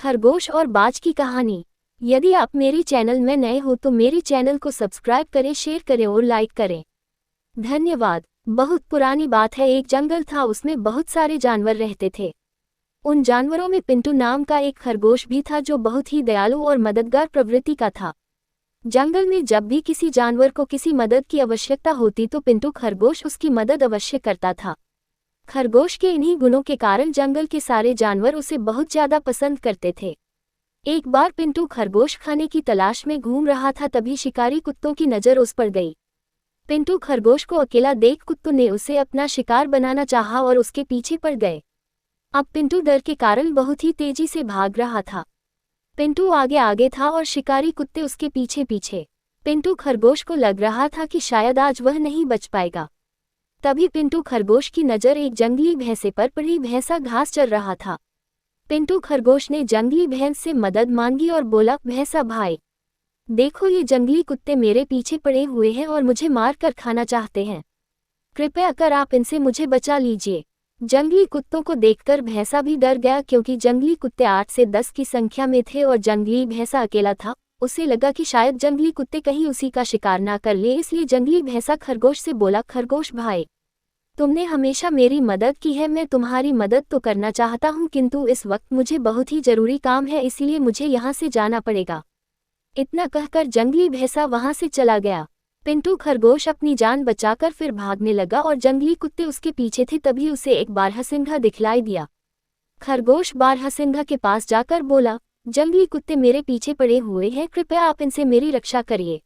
खरगोश और बाज की कहानी। यदि आप मेरी चैनल में नए हो तो मेरी चैनल को सब्सक्राइब करें, शेयर करें और लाइक करें। धन्यवाद। बहुत पुरानी बात है, एक जंगल था, उसमें बहुत सारे जानवर रहते थे। उन जानवरों में पिंटू नाम का एक खरगोश भी था जो बहुत ही दयालु और मददगार प्रवृत्ति का था। जंगल में जब भी किसी जानवर को किसी मदद की आवश्यकता होती तो पिंटू खरगोश उसकी मदद अवश्य करता था। खरगोश के इन्हीं गुणों के कारण जंगल के सारे जानवर उसे बहुत ज्यादा पसंद करते थे। एक बार पिंटू खरगोश खाने की तलाश में घूम रहा था, तभी शिकारी कुत्तों की नज़र उस पर गई। पिंटू खरगोश को अकेला देख कुत्तों ने उसे अपना शिकार बनाना चाहा और उसके पीछे पड़ गए। अब पिंटू डर के कारण बहुत ही तेजी से भाग रहा था। पिंटू आगे आगे था और शिकारी कुत्ते उसके पीछे पीछे। पिंटू खरगोश को लग रहा था कि शायद आज वह नहीं बच पाएगा। तभी पिंटू खरगोश की नज़र एक जंगली भैंसे पर पड़ी। भैंसा घास चर रहा था। पिंटू खरगोश ने जंगली भैंस से मदद मांगी और बोला, भैंसा भाई, देखो ये जंगली कुत्ते मेरे पीछे पड़े हुए हैं और मुझे मार कर खाना चाहते हैं। कृपया कर आप इनसे मुझे बचा लीजिए। जंगली कुत्तों को देखकर भैंसा भी डर गया, क्योंकि जंगली कुत्ते 8 से 10 की संख्या में थे और जंगली भैंसा अकेला था। उसे लगा कि शायद जंगली कुत्ते कहीं उसी का शिकार ना कर ले, इसलिए जंगली भैंसा खरगोश से बोला, खरगोश भाई, तुमने हमेशा मेरी मदद की है, मैं तुम्हारी मदद तो करना चाहता हूँ, किंतु इस वक्त मुझे बहुत ही जरूरी काम है, इसीलिए मुझे यहाँ से जाना पड़ेगा। इतना कहकर जंगली भैंसा वहाँ से चला गया। पिंटू खरगोश अपनी जान बचाकर फिर भागने लगा और जंगली कुत्ते उसके पीछे थे। तभी उसे एक बारहसिंघा दिखलाई दिया। खरगोश बारहसिंघा के पास जाकर बोला, जंगली कुत्ते मेरे पीछे पड़े हुए हैं, कृपया आप इनसे मेरी रक्षा करिए।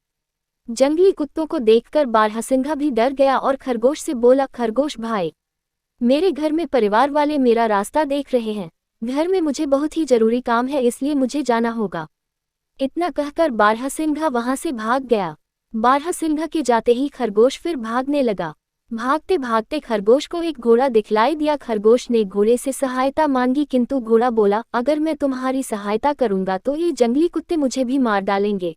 जंगली कुत्तों को देखकर बारहसिंघा भी डर गया और खरगोश से बोला, खरगोश भाई, मेरे घर में परिवार वाले मेरा रास्ता देख रहे हैं। घर में मुझे बहुत ही जरूरी काम है, इसलिए मुझे जाना होगा। इतना कहकर बारहसिंघा वहां से भाग गया। बारहसिंघा के जाते ही खरगोश फिर भागने लगा। भागते भागते खरगोश को एक घोड़ा दिखलाई दिया। खरगोश ने घोड़े से सहायता मांगी, किंतु घोड़ा बोला, अगर मैं तुम्हारी सहायता करूंगा तो ये जंगली कुत्ते मुझे भी मार डालेंगे।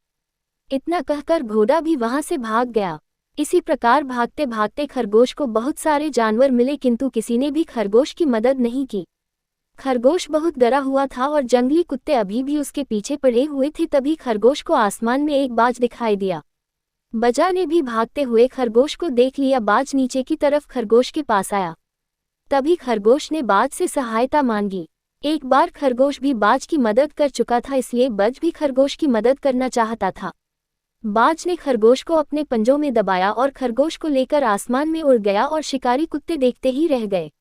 इतना कहकर घोड़ा भी वहां से भाग गया। इसी प्रकार भागते भागते खरगोश को बहुत सारे जानवर मिले, किंतु किसी ने भी खरगोश की मदद नहीं की। खरगोश बहुत डरा हुआ था और जंगली कुत्ते अभी भी उसके पीछे पड़े हुए थे। तभी खरगोश को आसमान में एक बाज दिखाई दिया। बजा ने भी भागते हुए खरगोश को देख लिया। बाज नीचे की तरफ खरगोश के पास आया। तभी खरगोश ने बाज से सहायता मांगी। एक बार खरगोश भी बाज की मदद कर चुका था, इसलिए बाज भी खरगोश की मदद करना चाहता था। बाज ने खरगोश को अपने पंजों में दबाया और खरगोश को लेकर आसमान में उड़ गया और शिकारी कुत्ते देखते ही रह गए।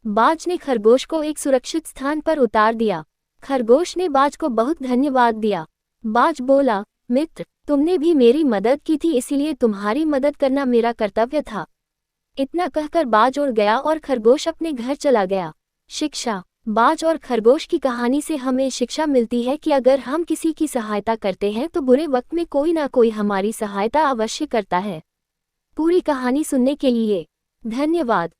बाज ने खरगोश को एक सुरक्षित स्थान पर उतार दिया। खरगोश ने बाज को बहुत धन्यवाद दिया। बाज बोला, मित्र, तुमने भी मेरी मदद की थी, इसीलिए तुम्हारी मदद करना मेरा कर्तव्य था। इतना कहकर बाज उड़ गया और खरगोश अपने घर चला गया। शिक्षा। बाज और खरगोश की कहानी से हमें शिक्षा मिलती है कि अगर हम किसी की सहायता करते हैं तो बुरे वक्त में कोई ना कोई हमारी सहायता अवश्य करता है। पूरी कहानी सुनने के लिए धन्यवाद।